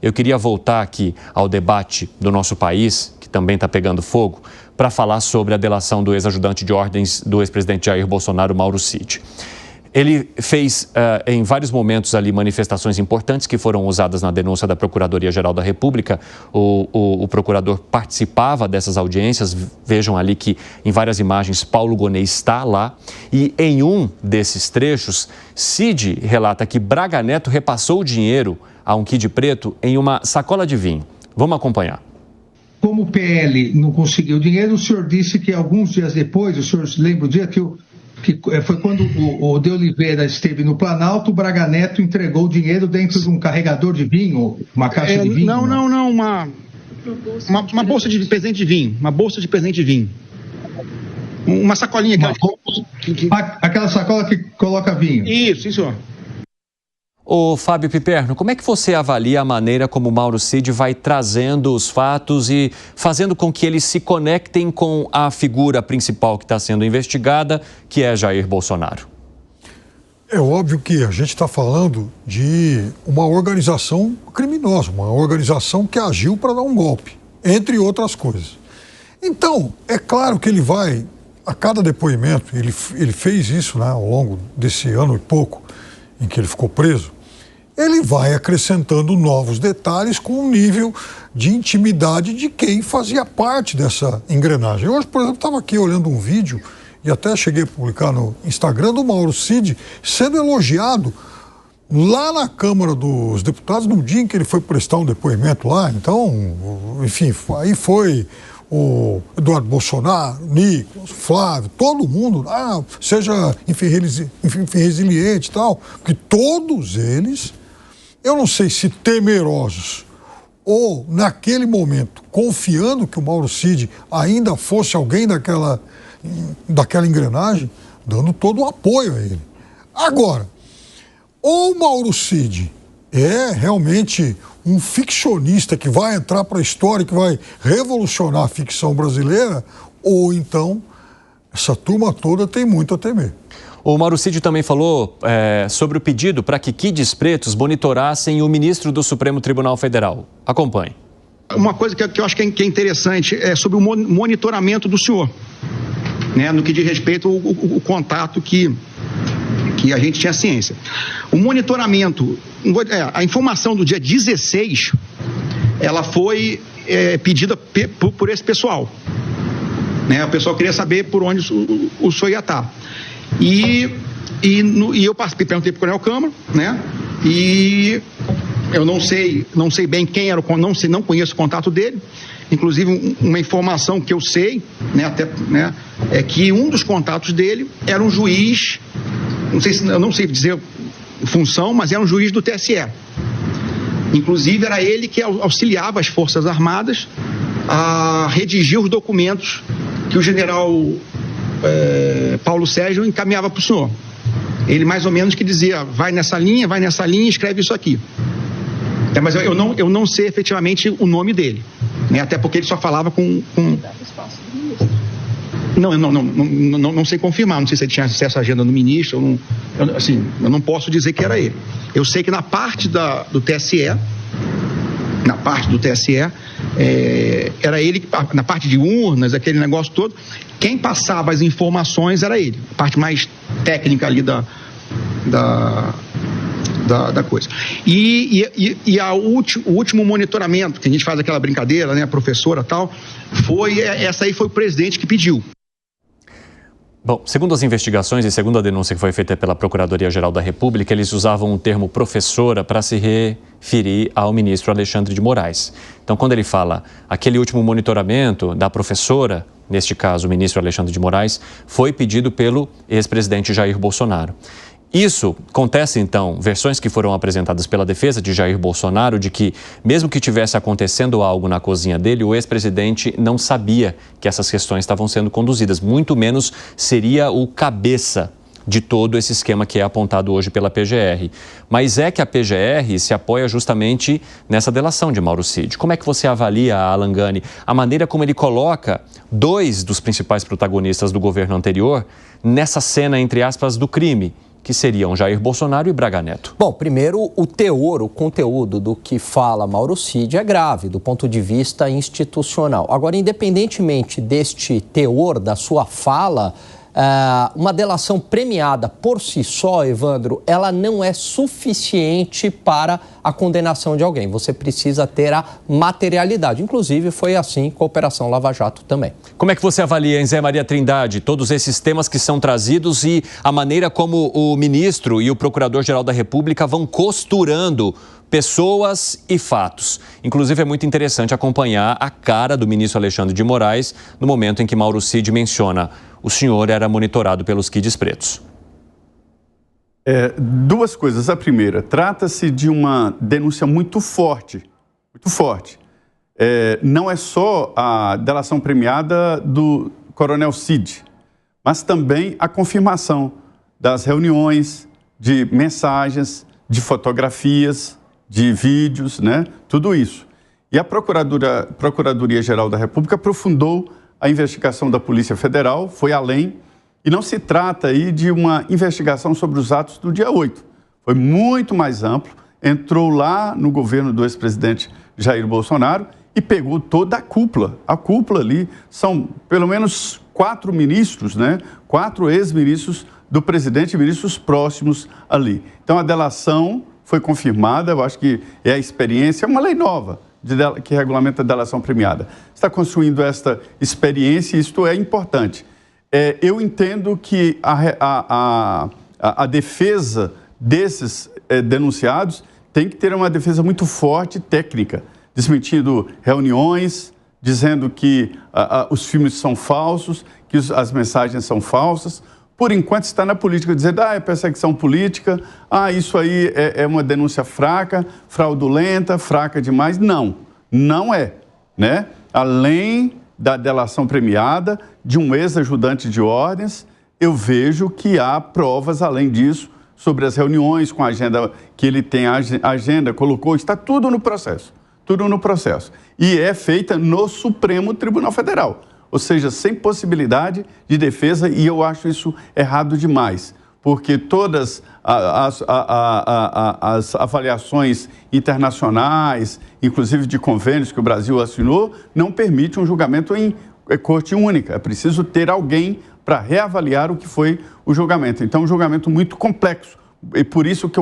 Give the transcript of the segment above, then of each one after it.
eu queria voltar aqui ao debate do nosso país, que também está pegando fogo, para falar sobre a delação do ex-ajudante de ordens do ex-presidente Jair Bolsonaro, Mauro Cid. Ele fez, em vários momentos ali, manifestações importantes que foram usadas na denúncia da Procuradoria-Geral da República. O procurador participava dessas audiências. Vejam ali que, em várias imagens, Paulo Gonet está lá. E, em um desses trechos, Cid relata que Braga Neto repassou o dinheiro a um Kid Preto em uma sacola de vinho. Vamos acompanhar. Como o PL não conseguiu dinheiro, o senhor disse que alguns dias depois, o senhor lembra o dia que foi quando o De Oliveira esteve no Planalto, o Braga Neto entregou o dinheiro dentro de um carregador de vinho, uma caixa de vinho? Não, uma bolsa de presente de vinho, uma sacolinha. Aquela sacola que coloca vinho? Isso, senhor. Ô Fábio Piperno, como é que você avalia a maneira como o Mauro Cid vai trazendo os fatos e fazendo com que eles se conectem com a figura principal que está sendo investigada, que é Jair Bolsonaro? É óbvio que a gente está falando de uma organização criminosa, uma organização que agiu para dar um golpe, entre outras coisas. Então, é claro que ele vai, a cada depoimento, ele fez isso, né, ao longo desse ano e pouco, em que ele ficou preso, ele vai acrescentando novos detalhes com um nível de intimidade de quem fazia parte dessa engrenagem. Hoje, por exemplo, estava aqui olhando um vídeo, e até cheguei a publicar no Instagram, do Mauro Cid sendo elogiado lá na Câmara dos Deputados, no dia em que ele foi prestar um depoimento lá. Então, enfim, aí foi o Eduardo Bolsonaro, Nicolas, Flávio, todo mundo, seja, enfim, resiliente e tal, porque todos eles, eu não sei se temerosos ou, naquele momento, confiando que o Mauro Cid ainda fosse alguém daquela engrenagem, dando todo o apoio a ele. Agora, ou o Mauro Cid é realmente um ficcionista que vai entrar para a história, que vai revolucionar a ficção brasileira, ou então essa turma toda tem muito a temer. O Mauro Cid também falou sobre o pedido para que Kids Pretos monitorassem o ministro do Supremo Tribunal Federal. Acompanhe. Uma coisa que eu acho que é interessante é sobre o monitoramento do senhor, né, no que diz respeito ao contato que a gente tinha ciência. O monitoramento, a informação do dia 16, ela foi pedida por esse pessoal. Né? O pessoal queria saber por onde o senhor ia estar. E eu perguntei para o Coronel Câmara, né? E eu não sei bem quem era não conheço o contato dele. Inclusive, uma informação que eu sei, né, até, né, é que um dos contatos dele era um juiz, eu não sei dizer função, mas era um juiz do TSE. Inclusive, era ele que auxiliava as Forças Armadas a redigir os documentos que o general Paulo Sérgio encaminhava para o senhor. Ele mais ou menos que dizia, vai nessa linha, escreve isso aqui. Mas eu não sei efetivamente o nome dele, né? Até porque ele só falava com... Não sei confirmar, não sei se ele tinha acesso à agenda do ministro, eu não posso dizer que era ele. Eu sei que na parte do TSE, era ele, na parte de urnas, aquele negócio todo, quem passava as informações era ele, a parte mais técnica ali da coisa. O último monitoramento, que a gente faz aquela brincadeira, né, a professora e tal, essa aí foi o presidente que pediu. Bom, segundo as investigações e segundo a denúncia que foi feita pela Procuradoria-Geral da República, eles usavam o termo professora para se referir ao ministro Alexandre de Moraes. Então, quando ele fala aquele último monitoramento da professora, neste caso o ministro Alexandre de Moraes, foi pedido pelo ex-presidente Jair Bolsonaro. Isso acontece, então, versões que foram apresentadas pela defesa de Jair Bolsonaro, de que, mesmo que tivesse acontecendo algo na cozinha dele, o ex-presidente não sabia que essas questões estavam sendo conduzidas, muito menos seria o cabeça de todo esse esquema que é apontado hoje pela PGR. Mas é que a PGR se apoia justamente nessa delação de Mauro Cid. Como é que você avalia, Alan Gani, a maneira como ele coloca dois dos principais protagonistas do governo anterior nessa cena, entre aspas, do crime, que seriam Jair Bolsonaro e Braga Neto. Bom, primeiro, o teor, o conteúdo do que fala Mauro Cid é grave do ponto de vista institucional. Agora, independentemente deste teor, da sua fala, uma delação premiada por si só, Evandro, ela não é suficiente para a condenação de alguém. Você precisa ter a materialidade. Inclusive, foi assim com a Operação Lava Jato também. Como é que você avalia, hein, Zé Maria Trindade, todos esses temas que são trazidos e a maneira como o ministro e o Procurador-Geral da República vão costurando pessoas e fatos? Inclusive, é muito interessante acompanhar a cara do ministro Alexandre de Moraes no momento em que Mauro Cid menciona: o senhor era monitorado pelos kids pretos. Duas coisas. A primeira, trata-se de uma denúncia muito forte, muito forte. Não é só a delação premiada do Coronel Cid, mas também a confirmação das reuniões, de mensagens, de fotografias, de vídeos, né? Tudo isso. E a Procuradoria-Geral da República aprofundou a investigação da Polícia Federal, foi além, e não se trata aí de uma investigação sobre os atos do dia 8. Foi muito mais amplo, entrou lá no governo do ex-presidente Jair Bolsonaro e pegou toda a cúpula. A cúpula ali são pelo menos 4 ministros, né? 4 ex-ministros do presidente e ministros próximos ali. Então a delação foi confirmada, eu acho que é a experiência, é uma lei nova que regulamenta a delação premiada. Está construindo esta experiência e isto é importante. Eu entendo que a defesa desses denunciados tem que ter uma defesa muito forte, técnica, desmentindo reuniões, dizendo que os filmes são falsos, que as mensagens são falsas. Por enquanto está na política, dizendo, é perseguição política, isso aí é uma denúncia fraca, fraudulenta, fraca demais. Não, não é, né? Além da delação premiada de um ex-ajudante de ordens, eu vejo que há provas, além disso, sobre as reuniões com a agenda, que ele tem a agenda, colocou, está tudo no processo, tudo no processo. E é feita no Supremo Tribunal Federal. Ou seja, sem possibilidade de defesa, e eu acho isso errado demais, porque todas as avaliações internacionais, inclusive de convênios que o Brasil assinou, não permite um julgamento em corte única. É preciso ter alguém para reavaliar o que foi o julgamento. Então, é um julgamento muito complexo, e por isso que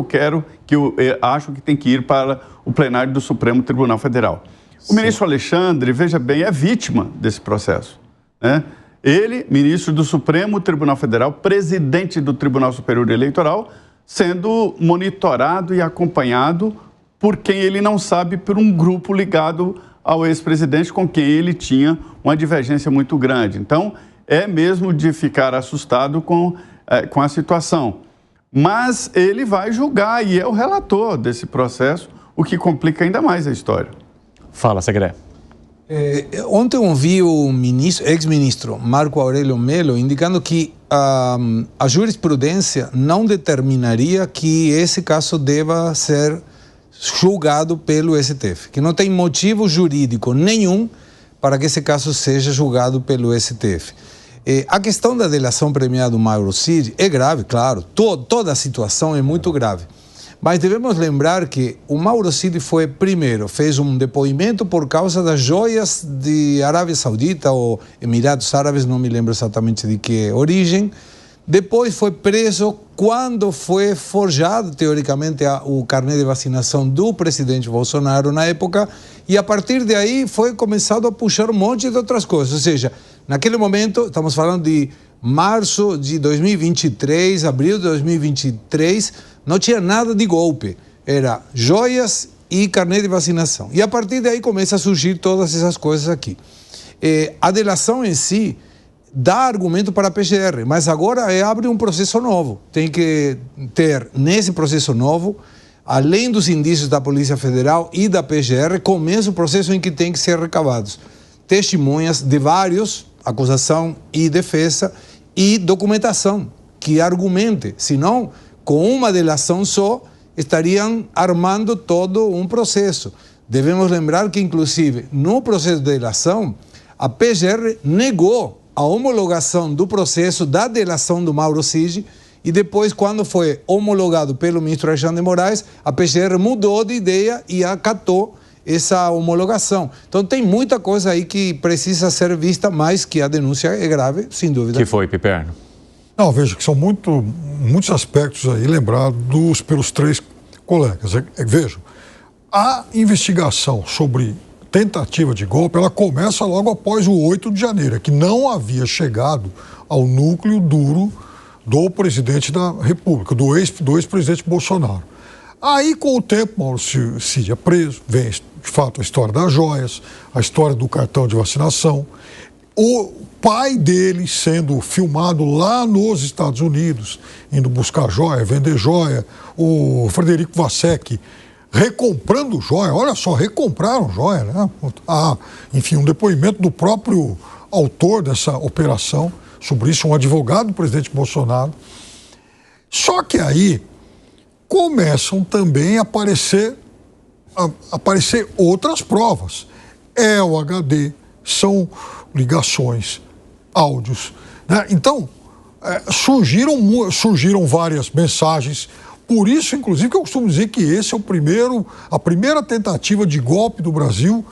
eu acho que tem que ir para o plenário do Supremo Tribunal Federal. O ministro Alexandre, veja bem, é vítima desse processo, né? Ele, ministro do Supremo Tribunal Federal, presidente do Tribunal Superior Eleitoral, sendo monitorado e acompanhado por quem ele não sabe, por um grupo ligado ao ex-presidente com quem ele tinha uma divergência muito grande. Então, é mesmo de ficar assustado com a situação. Mas ele vai julgar e é o relator desse processo, o que complica ainda mais a história. Fala, Segré. Ontem ouvi o ex-ministro Marco Aurélio Melo indicando que a jurisprudência não determinaria que esse caso deva ser julgado pelo STF, que não tem motivo jurídico nenhum para que esse caso seja julgado pelo STF. A questão da delação premiada do Mauro Cid é grave, claro, toda a situação é muito grave. Mas devemos lembrar que o Mauro Cid fez um depoimento por causa das joias de Arábia Saudita ou Emirados Árabes, não me lembro exatamente de que origem. Depois foi preso quando foi forjado, teoricamente, o carnê de vacinação do presidente Bolsonaro na época, e a partir de aí foi começado a puxar um monte de outras coisas. Ou seja, naquele momento, estamos falando de março de 2023, abril de 2023, não tinha nada de golpe, era joias e carnê de vacinação. E a partir daí começa a surgir todas essas coisas aqui. A delação em si dá argumento para a PGR, mas agora abre um processo novo. Tem que ter, nesse processo novo, além dos indícios da Polícia Federal e da PGR, começa o processo em que tem que ser recavados testemunhas de vários, acusação e defesa, e documentação que argumente, senão com uma delação só, estariam armando todo um processo. Devemos lembrar que, inclusive, no processo de delação, a PGR negou a homologação do processo da delação do Mauro Cid e depois, quando foi homologado pelo ministro Alexandre de Moraes, a PGR mudou de ideia e acatou essa homologação. Então tem muita coisa aí que precisa ser vista, mas que a denúncia é grave, sem dúvida. Que foi, Piperno? Não, veja que são muitos aspectos aí lembrados pelos três colegas. Vejam, a investigação sobre tentativa de golpe, ela começa logo após o 8 de janeiro, que não havia chegado ao núcleo duro do presidente da República, do ex-presidente Bolsonaro. Aí, com o tempo, Mauro Cid é preso, vem, de fato, a história das joias, a história do cartão de vacinação, o pai dele sendo filmado lá nos Estados Unidos, indo buscar joia, vender joia, o Frederico Vassec recomprando joia, olha só, recompraram joia, né? Enfim, um depoimento do próprio autor dessa operação, sobre isso, um advogado do presidente Bolsonaro. Só que aí começam também a aparecer outras provas. É o HD, são ligações, áudios, né? Então, surgiram várias mensagens. Por isso, inclusive, que eu costumo dizer que esse é a primeira tentativa de golpe do Brasil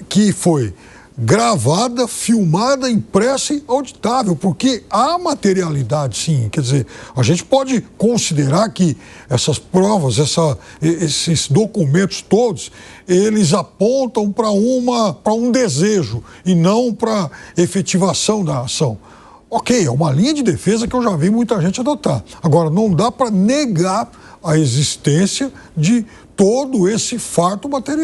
que foi gravada, filmada, impressa e auditável, porque há materialidade, sim. Quer dizer, a gente pode considerar que essas provas, esses documentos todos, eles apontam para um desejo e não para efetivação da ação. Ok, é uma linha de defesa que eu já vi muita gente adotar. Agora, não dá para negar a existência de todo esse farto material.